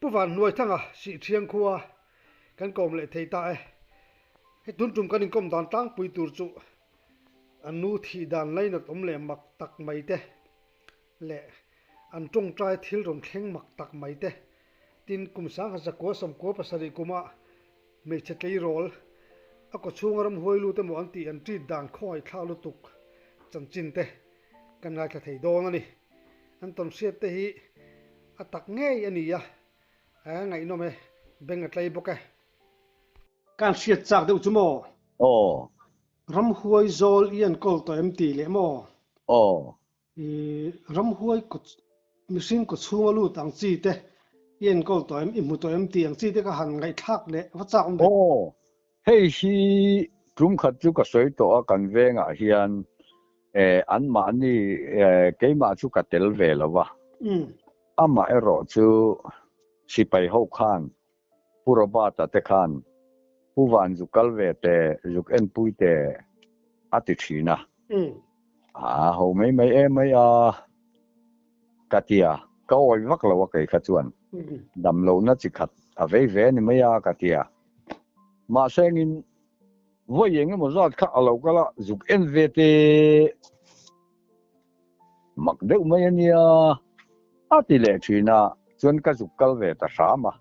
ผู้ฟันหน่วยทั้งสิเทียงคัวกันกอมเลเทตาให้ตุนจุมกันกอมดานตั้งปุยตูจุอันนูที่ดานไลนักอมเลมักตักไม่เตและอันจงใจทิลรมเข่งมักตักไม่เตตินกุมสังหัสกัวสมกัวภาษาดิกุมาเมเชตลีโรลอก็ช่วงรำหวยลูเตมอันตีอันจีดานคอยข้าวลุตุกจันจินเตกันนายกระเทยโดนนี่อันตอนเสียเตฮีอัตักง่ายอันนี้ไงน้องเมเบ่งอะไรบุกการเสียจากเดือดจุโมรำหวยโซลเอียนกอลตัวตีเลยโมรำหวยกดมิสิงกดช่วงลูตังจีเตเอียนกอลตัวอิมุตัวตีอังจีเตก็หันไงทักเลยว่าจากเฮ้ยชีกลุ่มขัดจุกสวยตัวกันเวงเฮียนอันมานี่เกี่ยมาจุกเตลเวลวะมารอจูสิไปหกขันผู้รบาตเตขันผู้วันจุกลเวเตจุกเอ็นปุยเตอติชีนะเขาไม่กัตยาก็ไว้วักเราว่าเกี่ยขจวนดำโลนัดจิขัดเวนี่ไม่กัตยามาเซ็งว่าอย่างงี้มันรอดข้าเราก็ละจุกเอ็นเวเตมักเด็กไม่เนี่ยอาทิเลชีนะจนก็จุกกลเวตสามา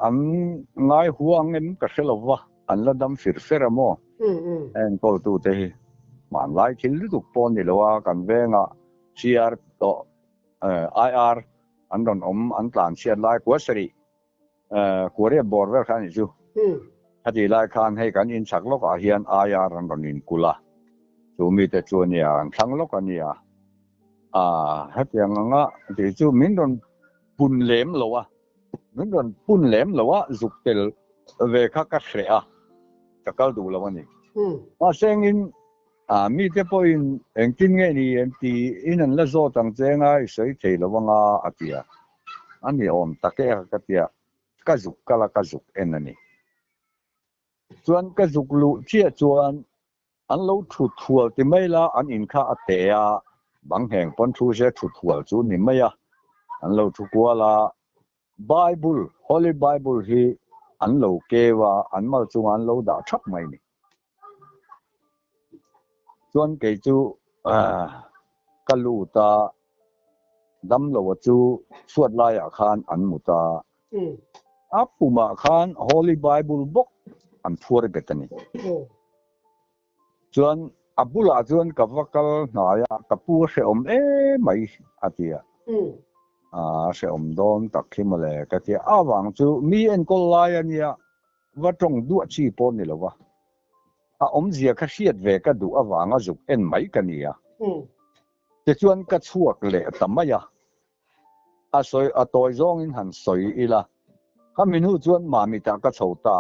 อันง่ายหัวเงินก็เสลวะอันละดำฟิร์โมเอ็นก็ตัวเตะมันไล่คิดลุกปนนี่ละว่ากันเวงCR ต่อIR อันนั้นอันตานเชียร์ไล่กัวสรีกัวเรียบบอร์เวอร์ขันอยู่ถ้าที่ไล่ขันให้กันอินสักโลกอาเฮียนIR อันนั้นอินกุลาจูมีแต่จวนเนี่ยทั้งโลกอันนี้ให้เพียงงั้นที่จูมินโดนปุ่นเหลมหรอวะมินโดนปุ่นเหลมหรอวะจุกเตลเวคักเสียจะเข้าดูแล้ววันนี้เสียงอินมีแต่พออินเองกินไงนี่เองที่อินันละโซตั้งใจง่ายใส่เทลวังอาทิตย์อันนี้ตะเกียกติยากระจุกกะละกระจุกเอ็นนี่ส่วนกระจุกลุเชี่ยส่วนอันเราถูกทัวที่ไม่ละอันอินข้าเตะบางแห่งปนทูเช่ถูกทัวจูนี่ไม่อันเราถูกกัวละBible Holy Bible ที่อันเราเกว่าอันมาจูอันเราด่าชักไม่นี่ส่วนเกจูกัลูตาดำเราจูสวดลายอาคารอันมุตาปุมาคาน Holy Bible book อันทัวร์เกตันนี่ส่วนบุลาส่วนกับวักลนายกับผู้เสียไม่อาทิตย์เสียโดนตักขึ้นมาเลยก็ที่หวังจูมีเอ็นก็ลายเนี่ยว่าตรงดูชีพนี่หรอวะเสียก็เสียดเวก็ดูหวังจุกเอ็นไม่กันเนี่ยแต่ส่วนก็ชั่วเลยแต่ไม่สวยตัวจงอินหันสวยอีละข้ามีหูส่วนมามีแต่ก็โชว์ตา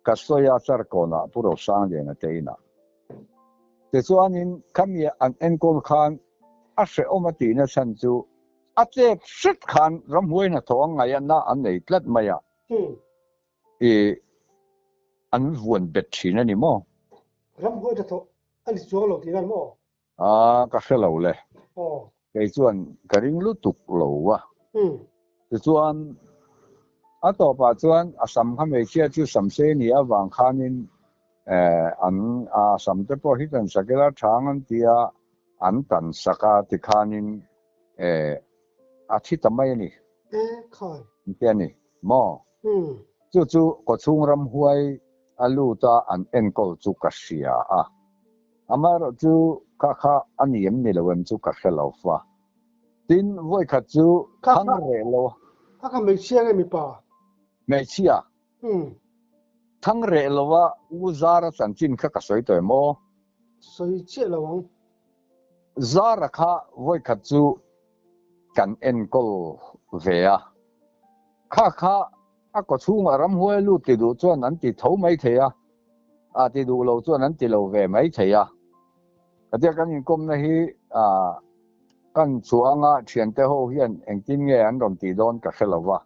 ก็สวยสักคนผู้เราสร้างเรื่องเตียนะแต่ส่วนนี้ข้ามีอันเอ็นก็ขันเสียมาตีนะฉันจูเจ็บสุดขันรำหวยนะท้องไงนะอันไหนเล็ดไม่อันวนเบ็ดชีนั่นนี่มั้งรำหวยจะท้องอันนี้ชัวร์หรอที่นั่นมั้งก็เสียเหล่าเลยไอ้ส่วนกระดิ่งลุตุกเหล่าวะแต่ส่วนต่อไปส่วนสัมภาระเชื่อจู่สัมเสนีวางขานินอันสัมเทปหิตันสักการะทางอันที่อันตันสักการะที่ขานินอาทิตย์ทำไมนี่ค่ะนี่มั้งจู่ก็ช่วงรำหวยลูตาอันเอ็นก็จู่กัสเสียมาจู่ข้าอันนี้นี่เราจู่กัสเสียแล้วฟ้าดินไว้ข้าจู่ทั้งเร่เราข้าไม่เชื่อไงมีป่าไม่เชื่อทั้งเร่เราว่าอุจาระสันจินข้าก็สวยตัวมั้งสวยเชื่อแล้วจาระข้าไว้ข้าจู่กันเอ็นก็เวียข้าก็ช่วงรำหวยลูติดูส่วนนั้นติดเท่าไม่เทียติดดูเราส่วนนั้นติดเราเวไม่เทียแต่เดี๋ยวกันยังก้มนะฮีกันช่วงเชียนเต้าเฮียนเองกินเงี้ยอันโดนติดโดนกับเสลวะ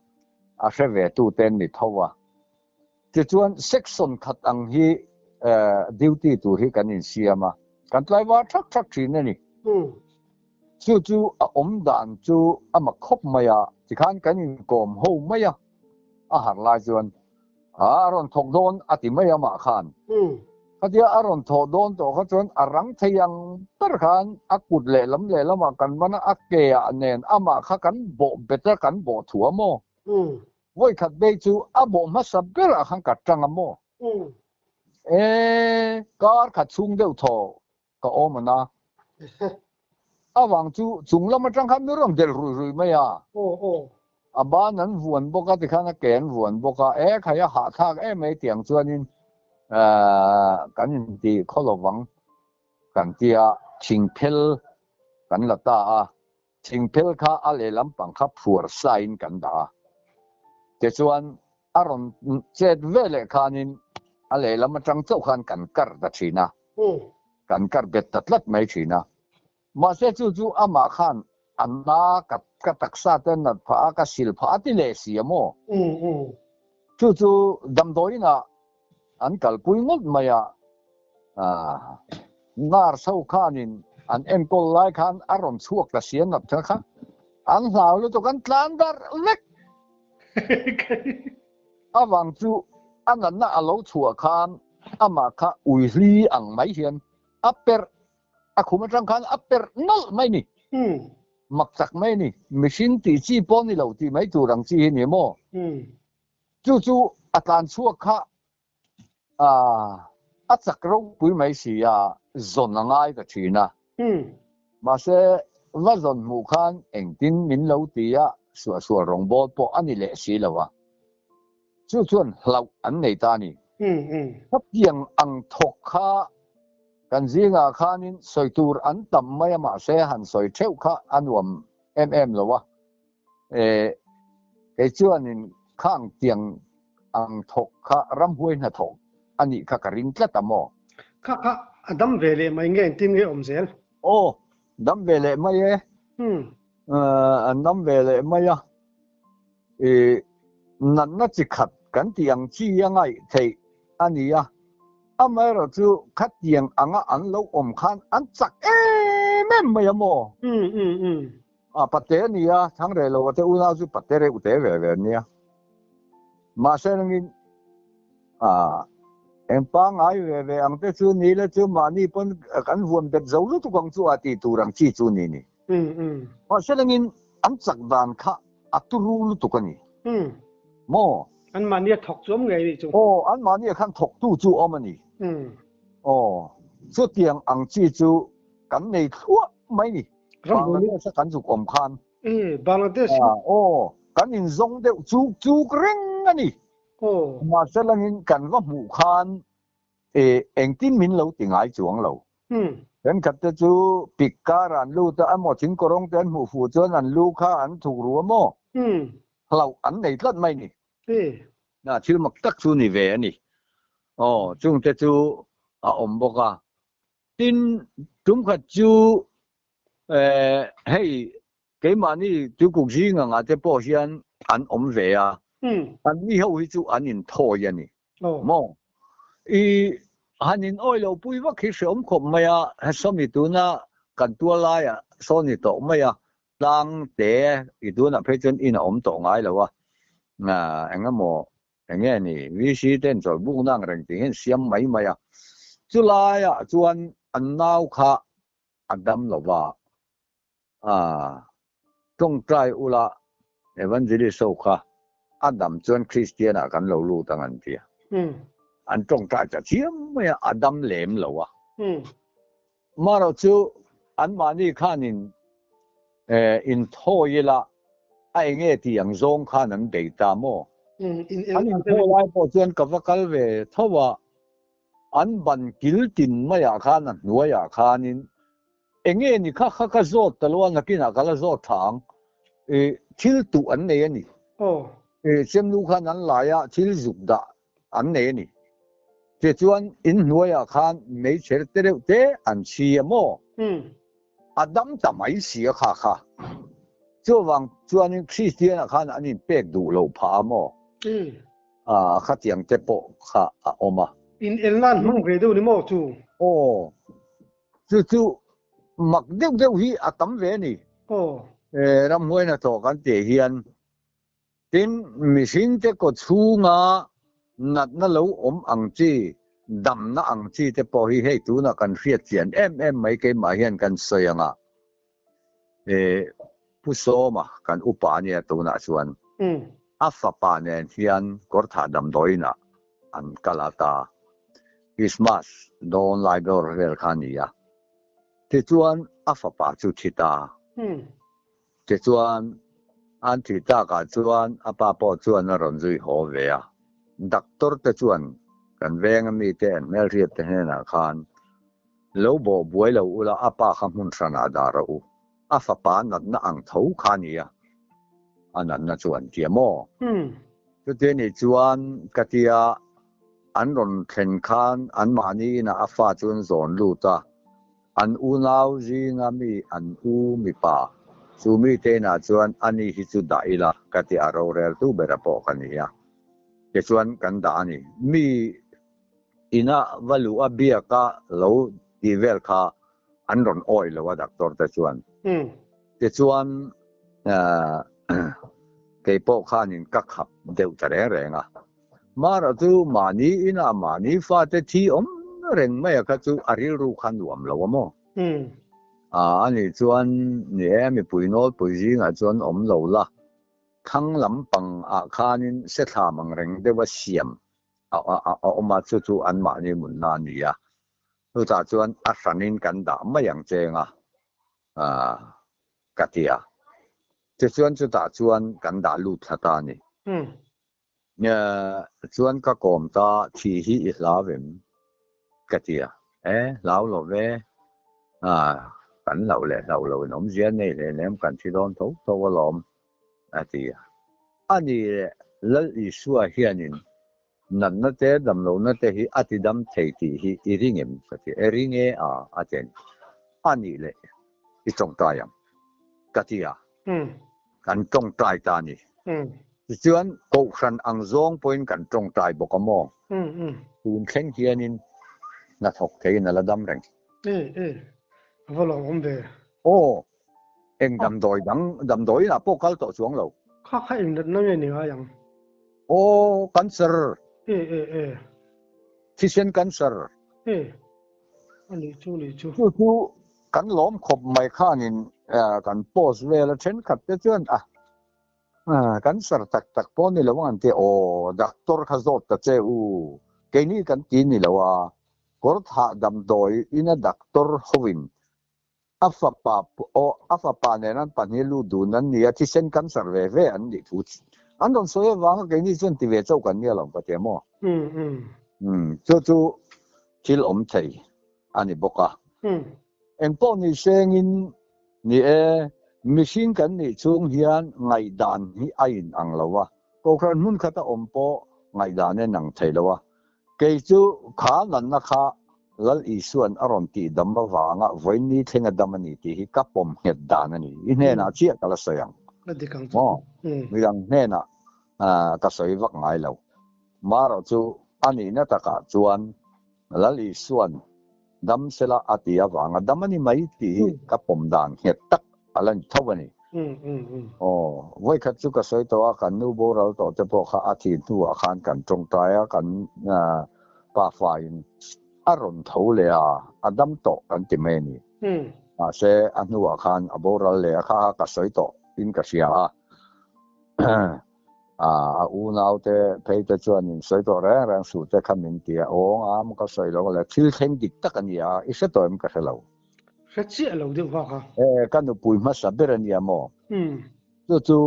เสเวตูเต้นนิดเท่าวะแต่ส่วนเซ็กซ์นขัดอังฮีดิวตี้ตัวฮีกันอินเซียมากันไล่ว่าชักชีนนี่ จู่ๆอมดานจู่มาคบมายาที่คันกันกอมโฮมายาหักลายจวนรอนทกโดนอติมายามาคันเขาที่รอนทกโดนตัวเขาจวนรังเทียงตะคันกุดเล่ลำมากันมันเกียเนนมาขักันโบเบตกันโบถัวโมไว้ขัดเบจู่โบมาสับเกระขังกัดจังโมก็ขัดซุงเดียวทอก็โอมันนะหวังจู่ซุงแล้วมาจังขันไม่ร้องเดลรุยไม่ยาบ้านนั้นวนบกติขันแกนวนบกใครหาทางไม่เตียงจวนนินกันที่เขาระวังกันที่ชิงเพลกันละตาชิงเพลข้าอะไรลำปังข้าผัวไซน์กันดาแต่ส่วนอารมณ์เจ็ดเวลข้านินอะไรลำมาจังเจ้าขันกันกัดตัดชีนะกันกัดเบ็ดตัดลัดไม่ชีนะมาเสียจู่ๆมาขันอันน่ากับตักษาเต้นนัดพระกับศิลปะที่เลเซียโมจู่ๆดำโดยนะอันกัลปุยงดมายานาร์เซาขานินอันเอ็มโกลไลคันอารมณ์ชั่วกระเสียนับเถอะค่ะอันสาวลุตุกันทลานดาร์เล็กหวังจู่อันนั้นน่ะเอาชั่วคันมาค่ะอุยลีอังไม่เห็นเปิดคุมจังคันเปิดนั่นไม่นี่มักจักไม่นี่มิชินตีจีปอนี่เราที่ไม่ถูรังจีนี่โมจู่อาการชั่วค่ะจักเราปุยไม่เสียจนง่ายกับชีนะมาเสว่าจนมุขันเองตินมินเราที่สัวรองบอลพออันนี้เละสีแล้ววะจู่เราอันในตานี่ถ้าเพียงอังทกข้ากันจีงาข้านินสอยตูรอันต่ำไม่มาเสหันสอยเท่าข้าอันวมแล้ววะจวนนินข้างเตียงอังทกข้ารำห้วยนาทกอันนี้ข้ากรินกระตามอข้าดัมเวเลไม่เงี้ยติมเงี้ยอมเซลโอ้ดัมเวเลไม่เงี้ยดัมเวเลไม่ยะนั่นน่าจะขัดกันเตียงที่ยังไงเทอันนี้ไม่รู้จู่ขัดเตียงอันเราอมขันอันจักแม่ไม่ยะโมปัตเตอร์นี่ทั้งเรื่องว่าแต่อุณาจู่ปัตเตอร์อุเทเวเนี่ยมาเสนงินเอ็มปังไอเวอังเตจูนี่ละจูมานี่ปนกันวนเด็ดเจ้าลูกตุกังจูอาทิตูรังชีจูนี่มาเสนงินอันจักดานข้าอัตุรูลูกตุกันนี่โมอันมานี่ถกจมไงนี่จูอันมานี่ขันถกตู้จูอมันนี่สุดเตียงอังชีจูกันในทั่วไม่นี่บางนี่สักกันจุกอมคันบางเดชกันอินซงเดจูกริงอันนี้มาเสลังอินกันว่าหมู่คานเองที่มินเราติงไอจวงเราเป็นขัดจะจูปิกการันลูแต่อันหมดทิ้งกรงเต้นหมู่ฝูจวนอันลูข้าอันถูกรัวโม่เราอันไหนลัดไม่นี่น่าชื่อมักตักจูนี่เวนี่จุงจะจูอมบอกว่าตินจุงขัดจูให้เกี่ยมานี่จูกุจีงอาจจะพอเชียนอันอมเวียอันนี้เขาวิจูอันนี้ทอยันนี่มองอันนี้อ้อยเราปุยว่าคิดสมคมไม่ให้สมิตุนะกันตัวลายสอนี่โตไม่ตั้งแต่อีตัวน่ะเพื่อนอินอมโตง่ายแล้ววะเอ็งก็มองเอ็งนี่วิธีเต้นจอยบุกนั่งเร่งที่เห็นเสียงไม่จุลายจวนอันน่าวข้าอันดำแล้วว่าตรงใจอุลาเอวันจิลิโซข้าอันดำจวนคริสเตียนกันเราลูตั้งอันเดียอันตรงใจจะเชี่ยไม่อันดำเหลมแล้ววะมาเราจูอันมานี่ข้านินอินโทยละไอ้เงี้ยที่ยังทรงข้านั้นเดตามโมอันอินโทไล่พอจวนกับว่ากัลเวทว่าอันบันกิลตินไม่อยากข้านั้นหน่วยอยากข้านินเองนี่ข้าโจทย์ตลอดนักกินข้าโจทย์ทางทิลตุอันนี้นี่เช่นลูกข้านั้นหลายทิลจุดดาอันนี้นี่แต่จวนอินหน่วยอยากข้าไม่เชื่อเตอเตอันเชียโมอดัมทำไมเสียข้าจวนจวนคริสเตียนข้าอันนี้เป็กดูเราพาโมข้าเตียงเจ็บปวดข้าออกมาอินเอลนั่นมึงเคยดูนี่โมจูจู่ มักเดียวๆhi atam ve ni ram hoi na to kan te hian tin mihring te ko chunga nat na lo om ang chi dam na ang chi te po hi hei tu na kan riat chian em mai ke ma hian kan soyanga pu so ma kan upa ni tu na chuan afa pa nen hian kor tha dam doina an kalata Christmas don lai dor vel khania te chuan afa pa chu thita te chuan an thita ka chuan apa po chuan a ron zui ho ve a doctor te chuan kan veng mi te an mel riat te hena khan lo bo buai lo ula apa kha mun sana da ro afa pa nat na ang tho khania anan na chuan tiamo chu te ni chuan katia an ron thlen khan an mani na afa chun zon lu ta an u nau zinga mi an u mi pa chu mi te na chuan ani hi chu daila kati aro rel tu bera po kania ke chuan kan da ni mi ina valu abia ka lo di vel kha an ron oi lo wa doctor te chuan ke chuan ke po khanin ka khap deu tare renga mara tu mani ina mani fa te thi om reng mai ka chu aril ru khan luam lo mo ani chuan ni mi puinol puizi nga chuan om lo la thang lampang a khanin se tha mang reng de wa siam a oma chu an ma ni mun na ni ya tu ta chuan a sanin kan da mayang chenga katia te chuan chu ta chuan kan da lu thata ni chuan ka kom ta thi hi islawem katia lao lo ve kan lo nom zian nei le lem kan thi don tho lom atia ani lal i suwa hianin nan na te dam lo na te hi atidam thei ti hi iringem kati eringe aten ani le i chong tayam katia kan chong tai ta ni chuan ko khan ang zong point kan chong tai bokamo tun khen hianin na thok thei na la dam reng valo om ve eng dam doi na po kal to chuang lo kha eng na nge ni yang cancer tisien cancer ani chu kan lom khop mai khanin kan post vela chen khat te chuan cancer tak po ni lawan te doctor kha zot ta che ke ni kan ti ni lawa kor tha dam doi ina doctor hovin afa pa ne nan pani lu du nan ni tisien cancer ve an ni thu an don so wa ke ni chuan ti ve chau kan ni lo pa te mo chu til om thei ani boka en po ni sengin ni machine kan ni chung hian ngai dan hi ain ang lawa ko khan mun khata om po ngai dan ne nang thei lawa ke chu kha nan na kha lal i suan aron ti dam ba wanga voini thenga damani ti hi kapom het dan ani ine na chia kala sayang nadikang mi dang ne na ka soi vak ngai lo maro chu ani na taka chuan lal i suan dam sela atia wanga damani mai ti kapom dan het tak alan thawani voi khat chu ka soi to kan nu bo ral to te po kha athi tu a khan kan tong taya kan pa fain aron thole adam to kan ti meni se anu a khan aboral le kha ka soi to in ka sia u nau te pei te chuan in soi to rang su te khamin ti am ka soi lo le thil theng dik tak ania i se to em ka helo chi lo de wa kha kan pui ma sa berania mo chu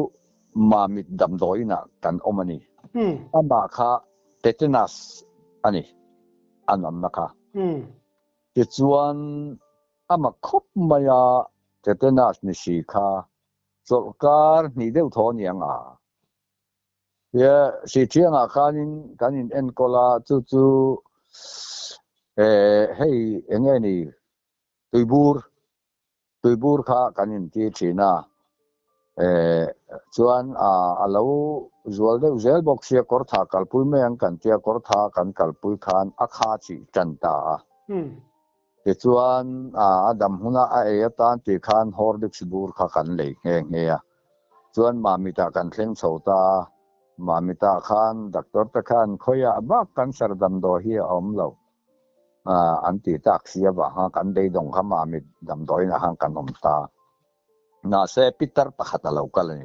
ma mit dam doina kan omani ama kha tetanus ani anam na kha ti chuan ama khop maya tetanus ni si kha solkar ni deu tho niang si thianga kanin enkola chu hei engeni tuibur kha kanin ti thina chuan alo zual de zel box sia kor tha kalpui me ang kan tia kor tha kan kalpui khan akha chi chanta ติจวนดำหุนะตานติคานฮอร์ดิกสบูร์กันเลยเงียจวนมามิตากันเล่งโซตามามิตาคานดักตอร์ตะคานคอยบักกันสรดำโดฮีอมเราอันติตักเสียบะกันได้ดงขมามิดำโดยนะกันอมตานาเซปิตร์ปะขัดเรากันเลย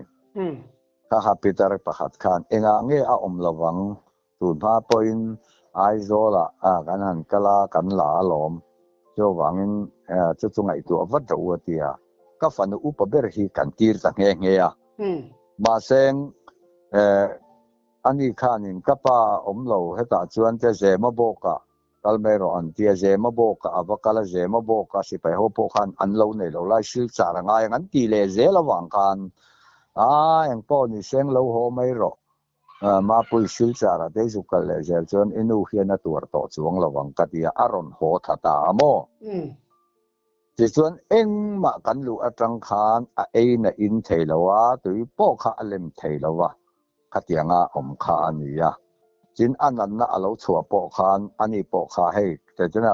ถ้าปิตร์ปะขัดคานเองเงี้ยอมระวังตูนพาปอินไอโซละกันหันกลากันหลาหลอมโจวังจะจงไอตัววัดตัวเตียก็ฝันอุปเบรฮีกันตีร์สังเงียมาเซงอันนี้ข้านินกับป้าเราให้ตาจวนจะเจมาโบกะกัลเมโรอันที่เจมาโบกะอวกาลเจมาโบกะสิไปหัวโปคันอันเราเนี่ยเราไล่ชิลจารง่ายงั้นตีเลเจระหว่างกันอย่างป้อนี่เซงเราหัวไม่รอมาปุยชิลจาระได้สุกเลเจจวนอินูเฮียนตัวต่อจวงระหว่างกันที่อารอนโหทัตาโมที่ส่วนเอ็งมากันลูอัตรังคานน่ะอินเทลวะตุยป้อข้าเล่มเทลวะขัดยังข้าอันนี้จินอันนั้นน่ะเราชัวป้อคานอันนี้ป้อข้าให้แต่จนะ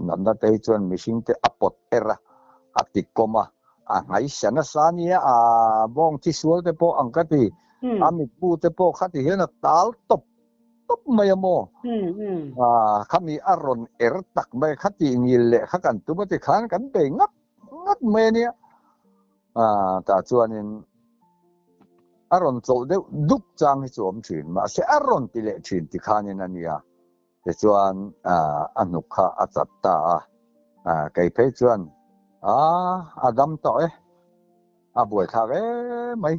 นั่นน่ะเตจวนมิชิงเตอปอดระติกมาไงเสนสานีบ้องที่สวนเตป้ออังกัดมิปูเตป้อขัดที่เห็นตาลตบไม่ยโมขามีอารมณ์ตักไม่ขัดที่งิเลขักันตัวมันจะขานกันไปงัดเมเนี่ยแต่ส่วนนี้อารมณ์โจเดดุกจังที่สวมชินมาเสียอารมณ์ที่เละชินที่ขานนั่นเนี่ยแต่ส่วนอนุขาอัจฉตาไก่เพชรส่วนดำต่อบ่วยทากไม่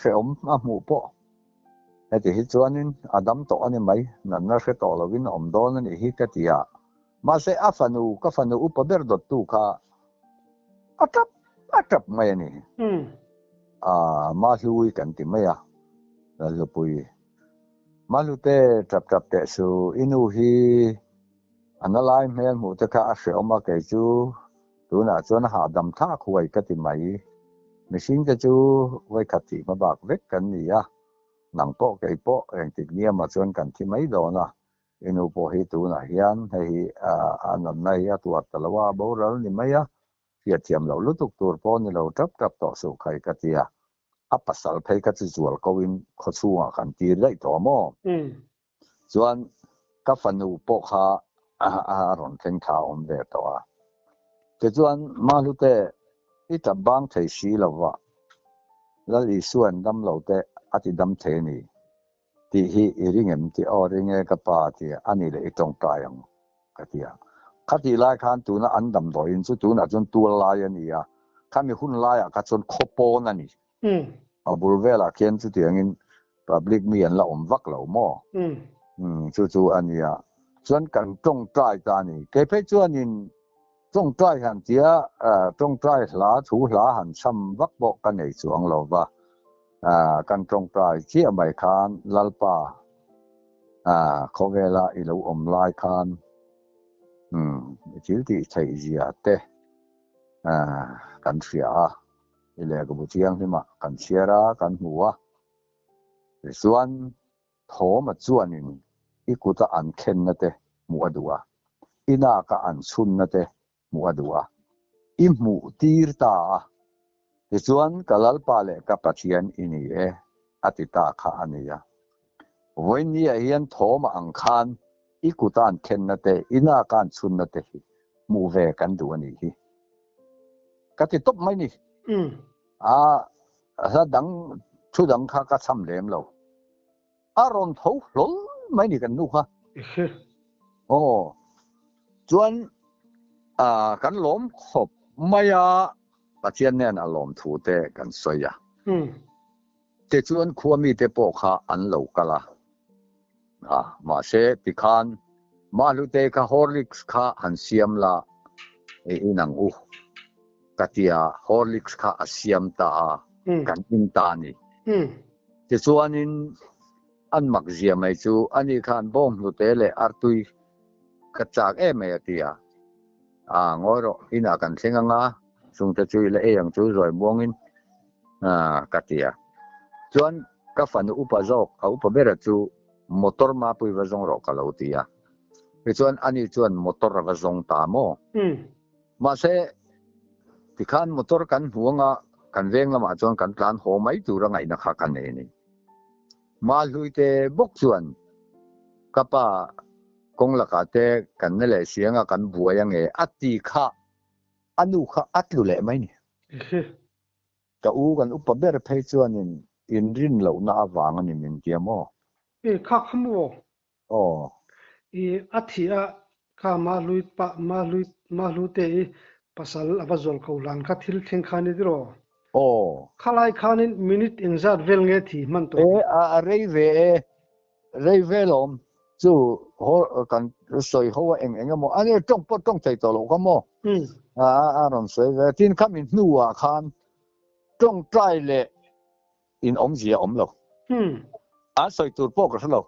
เสียหมูป่อแต่ที่ส่วนนี้ดำต่อนี่ไม่นั่นน่ะเสียต่อแล้ววินโดนนี่ฮิกติยามาเสียฟันูก็ฟันูอุปเบรดตุค่ะอัตบไม่นี่มาลุยกันที่ไม่แล้วปุยมาลุเตจับเตสูอินูฮีอันนั้นไล่เมียนหมูตะค่ะเสียมาเกจูตัวน่ะจวนหาดำท่าคุยกันที่ไม่ไม่ชิงจะจูไว้ขัดที่มาบักเล็กกันนี่หนังโป๊ะไก่โป๊ะอย่างที่เนี่ยมาชวนกันที่ไม่โดนอินูโปฮิตัวน่ะเฮียนให้อันนั้นนี่ตัวตลอดบ่แล้วนี่ไม่เทียเทียมเราลุตุกตัวป้อนนี่เราจับต่อสู้ใครกันที่ปัสสาวะเพก็จะจวลก็วินเขาสู้กันตีได้ต่อหม้อส่วนก็ฟันูโปะขารอนเส้นขาวอมเดตัวแต่ส่วนมาลุเตอีตาบางไทยสีแล้วว่าแล้วอีส่วนดำเราเตอติดำเทนี่ที่ฮีริงเอ็มที่ริงเอกับปาที่อันนี้เลยตรงกลางกันที่ขัดที่ไล่ขันตัวน่ะอันดำโดยสุดตัวน่ะจนตัวลายนี่ข้ามีหุ่นลายก็จนคบโปนั่นนี่บุรเวลาเขียนสุดที่อย่างนี้ public มีอันละวักเหล่าหม้อจู่ๆอันนี้ส่วนกันตรงใต้ตานี่เก็บให้ส่วนนี้ตรงใต้หันเจียตรงใต้หลาถูหลาหันซ้ำวักบอกกันในสวงเราว่ากันตรงใต้เชี่ยใบคานลัลปาเขาเวลาอีเราลายคานจิลที่ใช้เสียเตกันเสียอีเล่ก็บุเชียงที่มากันเสียระกันหัวส่วนโถมาส่วนนี้อีกุตอันเข็นนะเตมัวดัวอีน่าก็อันชุนนะเตมัวดัวอีหมูตีร์ตาส่วนกลัลปาเลกับปัจจัยอินี่อติตาข้าอันนี้วันนี้เห็นโถมาอังคารอีกุตอันเข็นนะเตอีน่ากันชุนนะเตมูเวกันดูนี่ก็ติดตบไม่นี่ถ้าดังชุดดังข้าก็ทำเลี้ยงเราอารมณ์ทุกข์หลงไม่นี่กันนู่นค่ะส่วนกันหลงขบไม่ปัจจัยเนี่ยอารมณ์ถูกแต่กันสวยแต่ส่วนควรมีแต่พวกข้าอันเหล่ากันละมาเสติคานมาลุเตข้าฮอริกส์ข้าหันเสียมละอีนังกัตยาฮอลิกส์ข้าเสียมตากันอินตานี่แต่ส่วนนี้อันมักเสียไม่จูอันนี้ขันบ้องลุเตเลอาร์ตุยกระจากไม่ตีงอรอินากันเสียงส่งจะช่วยเลยอย่างช่วยรอยบ้องอินกัตยาส่วนก็ฝันอุปสรรคอุปเบรจูมอเตอร์มาปุยวัจงรอกาลาอุตีส่วนอันนี้ส่วนมอเตอร์วัจงตาม มาเสติคันมอเตอร์กันหัวงะกันเวงละมาจนกันตานโหไม่ตูระไงนะคะกันเองนี่มาลุยเตบกส่วนกับป่ากงละกาเตกันนั่นแหละเสียงกันบัวยังไงอัติคะอนุคะอัตลุแหละไหมนี่กะอูกันอุปเบรเพจวนอินรินเหล่าหน้าวางนี่มันเตียมคักขโมอ๋ออัฐิอะข้ามาลุยปะมาลุเตปัสสาวะบะจอลเขาหลังคัดทิลเทงคานิดรอโอ้ข้าไลคานิมินิตอินซาดเวลเงทีมันตัวเรเวลอมจู่กันสวยหัวเองก็มออันนี้ต้องใจตัวเราก็มอารมณ์สวยทินคำอินนัวคันต้องใจเลยอินอมเสียอมเราสวยตัวพวกเรา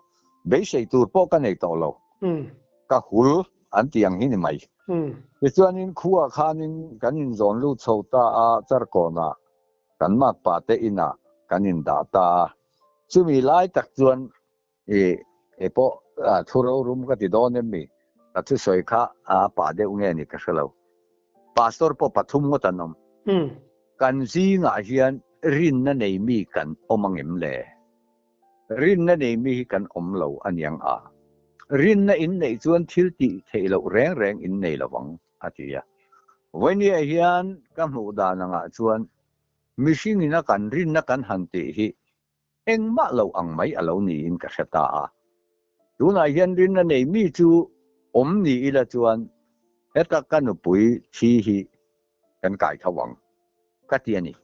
ไม่ใช่ตัวพวกกันในตัวเราก็หูอันที่ยังหินไม่แต่ส่วนนี้ขัวคันกันอินโซนลูกโซตาจารกอนะกันมากปาเตอินะกันอินดาตาซึ่งมีหลายตักส่วนพอทุเรารุมก็ติดโดนมีแต่ที่สวยค่ะป่าเดอุเงี้ยนี่ก็เสลาปาสตอร์พอปฐุมก็ตันนมกันซีงาเฮียนรินนั่นเองมีกันอมังเอ็มเล่รินนั่นเองมีกันอมเหลาอันยังรินนั่นอินในส่วนทิลติเทเลาแรงอินในละวังอาทิยาวันนี้เฮียนก็หูดานังส่วนมิชิงนักกันรินนักกันหันติฮิเอ็งมาเหลาอังไม่เหลานี่อินก็เสตาดูนายเฮียนรินนั่นเองมีจูอมนี่อีละส่วนเฮตักกันอุปุยชีฮิกันไก่ทวังก็เตียนี่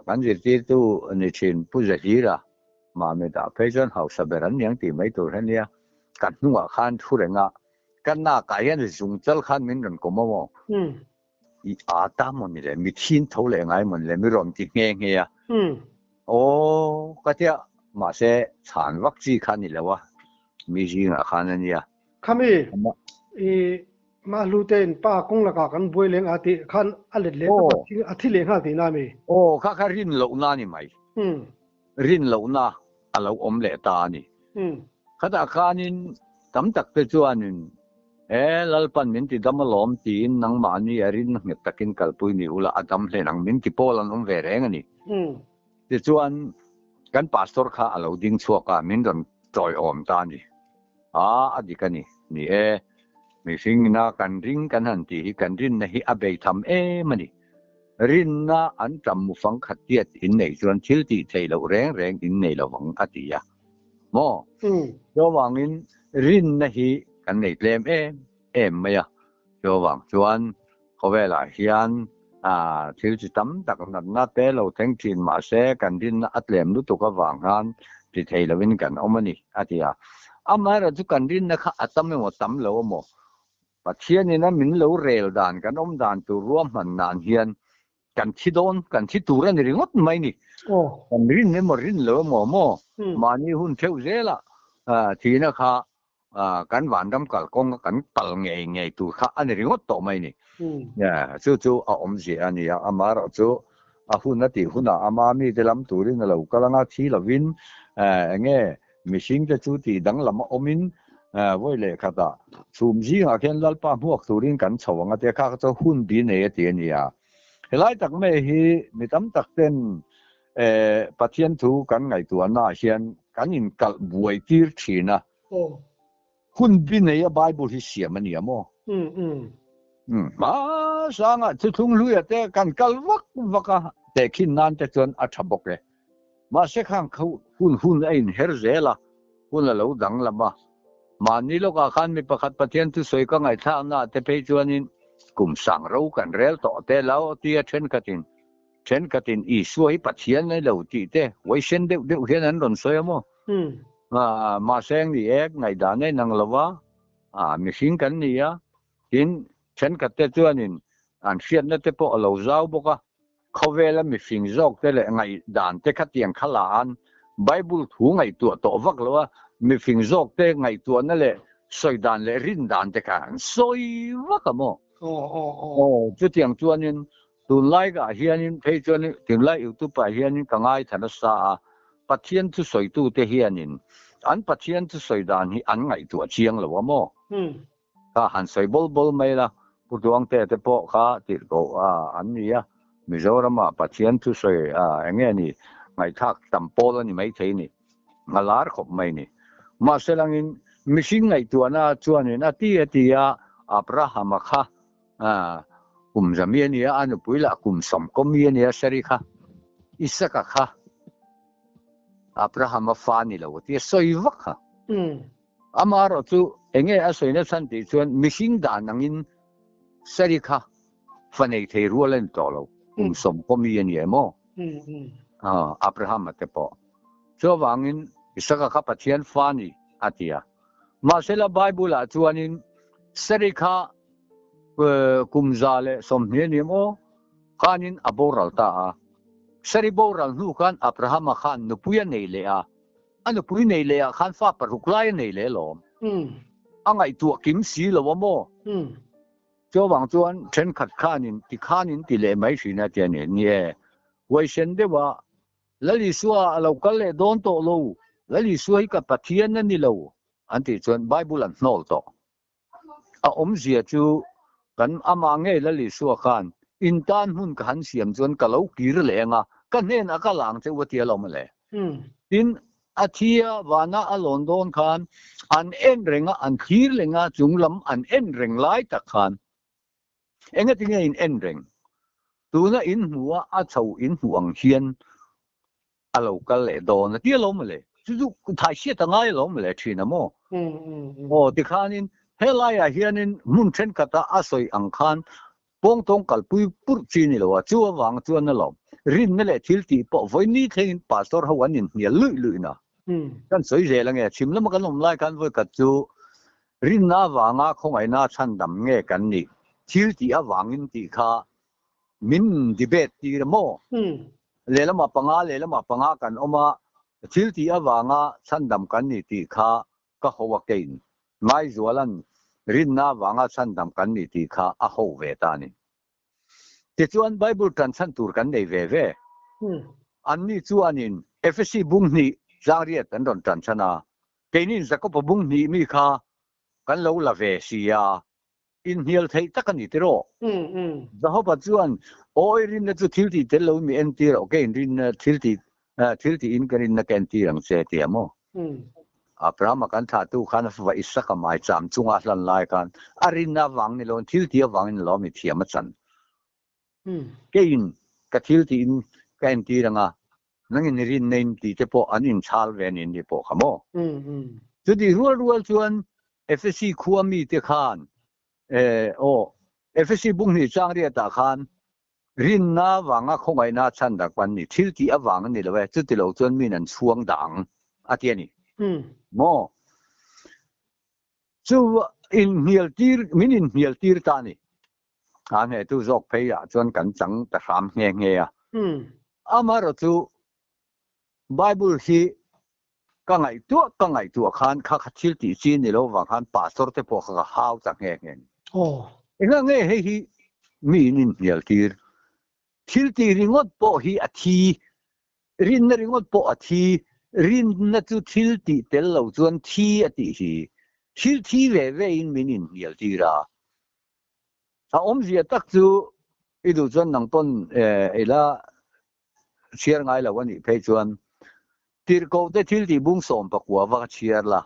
กันจะที่ตัวนี่เช่นผู้จัดการมาไม่ได้เพราะฉะนั้นเขาสบายยังที่ไม่ตัวนี้กันนัวขันทุเรงกันน่าไก่ยันจุงเจ้าขันมันก็มั่วอีอาตามันนี่แหละมีทิ้งเท่าไหร่ไงมันเลยไม่รอมที่เงี้ยเงี้ยโอ้ก็เที่ยมาเสฉานวัคซีนขันนี่แหละวะมีจริงอ่ะขันนี่อ่ะข้ามีมาลูเตนป้ากงละกากันบวยเลี้ยงอาทิขันอเล็ดเลี้ยงอาทิเลี้ยงอาทิน่ามีโอ้ข้ารินเหล่านานี่ไหมรินเหล่านาเราอมเละตานี่ข้าตาข้านี่ตั้มตักเตจวนนี่ลัลปันมินติดำมาล้อมตีนนังมานี่รินเงตักินกัลปุยนี่อุลาอดัมเลยนังมินติโพลันอมเวรงนี่เตจวนกันพาสตอร์ข้าเราดิ้งชัวก้ามินดอนจอยอมตานี่อดีกันนี่มีสิ่งน่ากันริงกันหันตีกันรินนะฮิอาเบย์ทำมันนี่รินน่าอันจำมุฟังขัดเยียดอินในส่วนทิลตีเทเราแรงอินในเราหวังอดียะโม่ระหว่างอินรินนะฮิกันในเล่มไม่อะระหว่างส่วนเขาเวลาเฮียนทิลจิตำตักนัดนัดเตเราทั้งทีนมาเสกันรินอัดเล่มรู้ตัวก็วางงานที่เทเราวินกันเอามันนี่อดียะมาเราทุกกันรินนะคะอัตไม่หมดตำเราโม่ปัจเจียนี่นะมินเราเรลดานกันด่านตัวรวมมันนานเฮียนกันที่โดนกันที่ตัวนั่นเรื่องวัดไม่นี่กันรินเนี่ยมันรินเหลือหมอมานี่หุ่นเที่ยวเจละทีนะคะกันหวานดำกัลกงกันตัลไงตัวข้าอันนี้เรื่องวัดต่อไม่นี่เนี่ยจู่อมเสียอันนี้มาเราจู่หุ่นนั่นที่หุ่นมามีแต่ลำตัวนี่เราก็ลังที่เราวินเงี้ยมิชิงจะจู่ที่ดังลำอมินว่าเลยค่ะตาซูมจีอาเคนลัลปาพวกตัวนี้กันชาวงาเตะข้าก็จะหุ่นดีเนี่ยที่นี่เฮลัยตักไม่ฮีมีตั้มตักเต้นปัจจัยทูกันไงตัวน่าเชียนกันอินกัลบวยตีร์ชีนะหุ่นดีเนี่ยไบเบิลที่เสียมันเนี่ยมั้งมาสังอ่ะจะทุ่งลุยแต่กันกัลวักแต่ขินนั่นแต่จนอัฐบกเลยมาเสกข้างเขาหุ่นไอ้เฮร์เซล่ะหุ่นละเราดังละมานี่ลูกอาคารมีประคัตปัจจัยทูสวยก็ไงท่าน่ะแต่ไปจวนนี้กลุ่มสั่งเรากันเร็วต่อแต่แล้วที่เช่นกันอีสวยปัจจัยในเราที่แต่ไว้เช่นเดียวเห็นนั้นโดนสวยมั้งมาเสียงดีเอกในด้านในนังละวะมีสิ่งกันนี่กินเช่นกันแต่จวนนี้อันเสียนนั่นแต่พอเราเจ้าบอกว่าเขาเวลามีสิ่งจอกแต่ละไงด้านแต่ขัดยังขลานไบเบิลถูไงตัวต่อวักแล้วว่ามีสิ่งจอกแต่ไงตัวนั่นแหละสวยด้านเลยรินด้านแต่กันสวยวักมั้งจุดอย่างจวนนี้ตุนไล่ก็เฮียนี่เพจจวนนี้ตุนไล่อยู่ตัวไปเฮียนี่ก็ง่ายทันสาปัจจัยที่สวยตัวเฮียนี่อันปัจจัยที่สวยด้านนี้อันไงตัวเชียงหรือว่ามั้งก็หันสวยบอลไม่ละ ปุดวงแต่ปอคาติโกอันนี้มิโซรามาปะเทียนทุสยอย่างเงี้ยนี่ไงทักตําโปลนี่ไม่ใช่นี่งาลาร์ขบไม่นี่มาเสลังอินมิชิงไงตัวน่ะจวนนี่นะที่อับราฮัมค่ะกุมจะมีนี่อันปุยละกุมสมก็มีนี่สริค่ะอิสกะค่ะอับราฮัมฟานี่แล้วที่สอยวักค่ะอามารจูเองไอ้สอยเนี่ยสันติชวนมิชิงดานังอินสริค่ะฟันไอเทรัวเล่นต่อแล้วกุมสมก็มีนี่มั้งอับราฮัมแต่ปอชัววังอินอิสกะค่ะปะเทียนฟานี่อาทิยามาเสละไบเบิลชวนอินสริค่ะกุมซาเลสมเนียนี่มั้งขานินอับรัลตาสริบรัลนูกันอับราฮัมขันนุปุยนี่เลยอันนุปุยนี่เลยขันฟ้าปรุกไลนี่เลยหรออังไอตัวกิมสีละวะมั้งชัววังชวนเช่นขัดขานินที่เลยไม่ใช่นะเจนี่เนี่ยไว้เช่นเดียวว่าแล้วลิสัวเราก็เลยโดนโตโลแล้วลิสัวให้กับปะเทียนนั่นนี่เราอันที่ชวนไบเบิลอันนอลโตเสียจูกันอามาเงยแล้วลิสัวขันอินตันหุ่นกันเสียมชวนกับเรากีรเลยงะกันเห็นก็หลังจะวัดเดียวเรามาเลยอินอาทิตย์วันน่ะลอนดอนขันอันเอ็นเรงอันกีรเลยงะจุงลำอันเอ็นเรงไล่ตะขันเอ็งก็ทิ้งอินเอ็นเรงตัวน่ะอินหัวอาเฉาอินห่วงเฮียนเราก็เลยโดนเดียวเรามาเลยจู่ๆถ่ายเสียตั้งไงเรามาเลยทีนะมั้งที่ขันอินเฮลัยเฮียนินมุนเช่นกับตาอาศัยอังคันปงตงกัลปุยปุรจีนี่ละว่าจัววังจัวนั่นละรินนั่นแหละทิลตีปอไว้นี่เห็นปาสตอร์ฮาวันนินเนี่ยลุยนะกันสวยเจริญไงชิมแล้วมันก็ลงไล่กันไว้กับจูรินน้าวังคงไอ้น้าชันดำเงี้ยกันนี่ทิลตีอาวังอินตีข้ามินดีเบตตีละมั้งเลยละมาปังอากันออกมาทิลตีอาวังชันดำกันนี่ตีข้าก็หัวเก่งไม่จวนนั้นรินน้าวังชันดำกันนี่ตีข้าอาหัวเวตานี่แต่จวนไบเบิลกันชันตูร์กันในเวอันนี้จวนนินเอฟซีบุ้งนี่จางเรียตันโดนจันชนะเกนินจะก็ปบุ้งนี่มีข้ากันเราละเวซียอินเฮียลไทยตะกันนี่ติโรจะเขาปัจจุบันโอ้ยรินน่ะจะทิลตีเตลเรามีเอ็นตีโรเกนรินทิลตีอินกันรินน่ะแกนตีรังเสียเตียมั้งอับราฮัมกันท่าตู้ขันว่าอิสระก็ไม่จำจุงอาลันไล่กันอารินน่าวังนี่เราทิลตีวังนี่เราไม่เทียมจันเกนกับทิลตีอินแกนตีรังนั่งอินรินเนนตีเฉพาะอันอินชาลเวนินที่พอขโมจุดที่รัวชวนเอฟซีคัวมีที่ขันเอฟซีบุ้งนี่จางเรียตาขันรินน่าวังคงไอ้น่าชันดักวันนี่ทิลตีวังนี่เลยจุดที่เราจวนมีนั่นช่วงดังอาเทียนี่มั้งจู่อินเฮียลตีร์มินอินเฮียลตีร์ตานี่อันนี้ตู้จอกเพย์จวนกันจังแต่สามเงี้ยอามาร์จู่ไบเบิลที่ก็ไงตัวขันข้าทิลตีจีนนี่เราว่าขันปาสตอร์เตปอข้าหาวจังเงี้ยเองเงี้ยเฮ้ยมินอินเฮียลตีร์ทิลตีริงอดปอฮีอาทีรินริงอดปออาทีรินน่ะจู่ทิลตีเตลเราจวนทีอาทิฮีทิลตีเวอินมินินเฮียลตีระถ้าเสียตักจู่อีดูจวนนังต้นละเชียร์ไงละวันนี้เพจวนทีร์โกเตทิลตีบุ้งส่งปักหัวว่าเชียร์ละ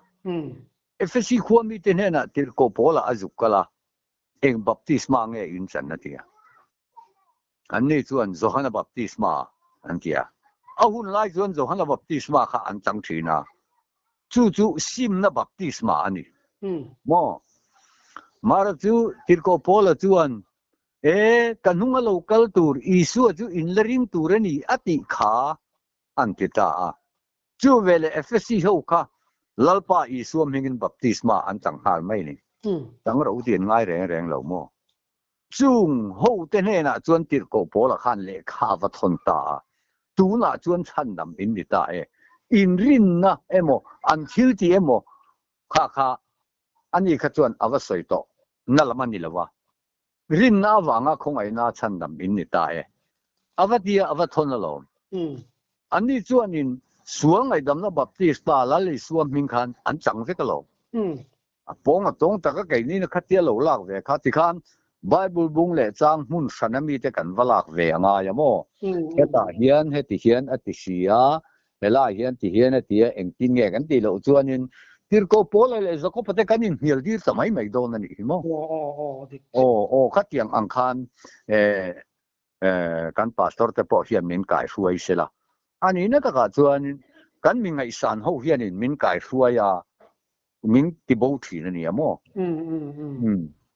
เอฟซีควมีเตเนน่ะทีร์โกโพละอาจุกละเองบัพติสมาเงอินสันนะทีอันนี้จวนโจฮันบัพติสมาอันที่อาหุ่นไล่จวนโจฮันบัพติสมาข้าอันจังทีนะจู่ซิมนะบัพติสมาอันนี้มั้งมาร์จู่ทีร์โกโพละจวนกันหุ่นเราคัลตูร์อีสัวจู่อินเลริงตูร์นี่อติขาอันที่ตาจู่เวลเอฟซีเขาค่ะลัลปาอีสัวมิงินบัพติสมาอันจังหาไม่นี่จังเราเดียนง่ายแรงเรามั้งจุงหูเตเนน่ะจวนติดโกโปละขันเลขาวัทนตาตูน่ะจวนชันดำอินดิตาอินรินนะโมอันทิลตีโมข้าอันนี้ขจวนอวสอยโตนั่นละมันนี่ละวะรินน่ะวังคงไอ้น่าชันดำอินดิตาอวดีอวทนละลมอันนี้จวนอินสวงไอ้ดำน่ะบัพติสตาละลิสวงมิงคันอันจังเสกละลมปงตรงแต่ก็ไก่นี่นะคัดเตี้ยหลอกเวข้าที่คัน Bible bung le chang mun sanami te kan walak ve nga yamo heta hian heti hian ati sia hela hian ti hian ati engtin nge kan ti lo chuanin tirko pol le zako pate kanin hial dir samai mai don ani mo khatiang angkhan kan pastor te po hian min kai suai sela ani na ka chuanin kan mi ngai san ho hian in min kai suaya min ti bo thi na ni amo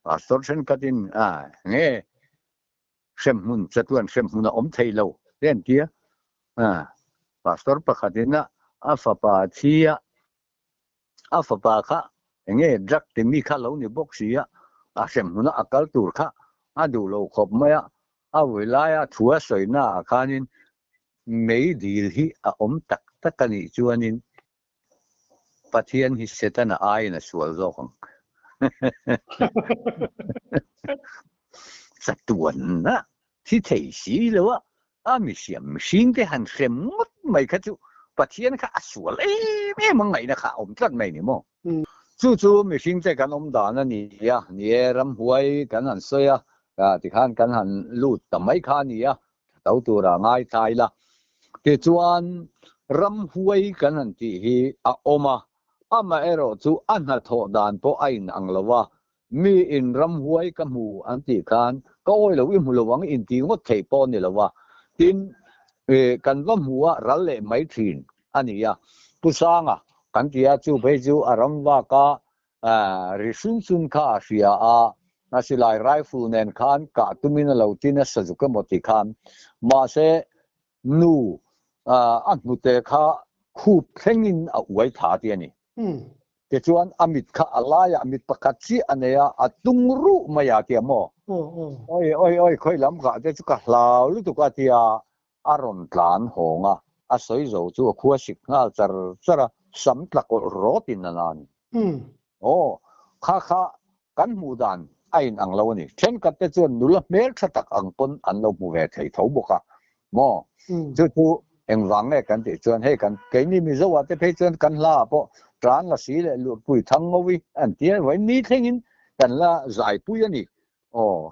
pastor sen katin nge sem mun chatuan sem mun om thailo ren kia pastor pakhatina afapa thia afapa kha nge drak te mi kha lo ni boxia sem mun akal tur kha adu lo khop maya awilaya thua soina khanin mei dil hi om tak takani chuanin pathian hi setana aina sual zokang satuan na thi thei si lo mi siam sing te han sem mot mai kha chu pathian kha asual me mangai na kha om tlat mai ni mo chu mi sing te kan om da na ni ya ni ram huai kan han soya ti khan kan han lut tamai kha ni ya tau tu ra ngai thai la te chuan ram huai kan han ti hi a oma ama ero chu anha tho dan po ain anglawa mi in ram huai ka mu anti khan ko oi lo wi mu lo wang in ti ngot thei po ni lawa tin kan wa muwa ral le mai thin ani ya pusanga kan tia chu phei chu aram wa ka ri sun kha sia a nasilai rifle nen khan ka tumin lo tin a sajuka moti khan ma se nu an mu te kha khu thlengin a uai tha ti ani te chuan amit kha alaya amit pakhat chi aneya atungru maya ti mo oi khoi lam ka te chu ka hlau lu tu ka tia aron tlan honga a soi zo chu khuwa sik ngal chara sam tlak rotin nanan kha kan mu dan ain ang lo ni then ka te chuan nula mer thatak ang pon an lo mu ve thei tho boka mo chu engwang le kan ti chuan he kan ke ni mi zo wa te phei chuan kan hla po tran la si le lu pui thang ngowi an tia wai ni thengin kan la zai pui ani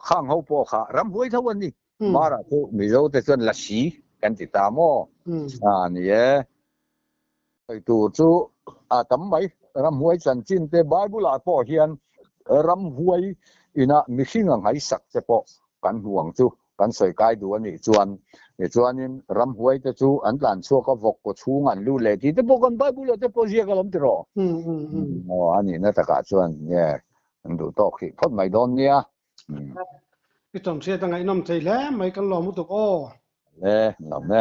khang ho po kha ram huai thawan ni mara chu mi zo te chuan la si kan ti ta mo ni ai tu chu tam mai ram huai chan chin te bible a po hian ram huai ina mihing ang hai sak che po kan huang chu kan soi kai du ani chuanin ram huai te chu an tlan chu ka vok ko chung an lu le ti te po kan bible te po zia ka lam ti ro ani na ta ka chuan ye an du to khi phot mai don nia ki tom se ta ngai nom chei le mai kan lo mu tu o le nom ne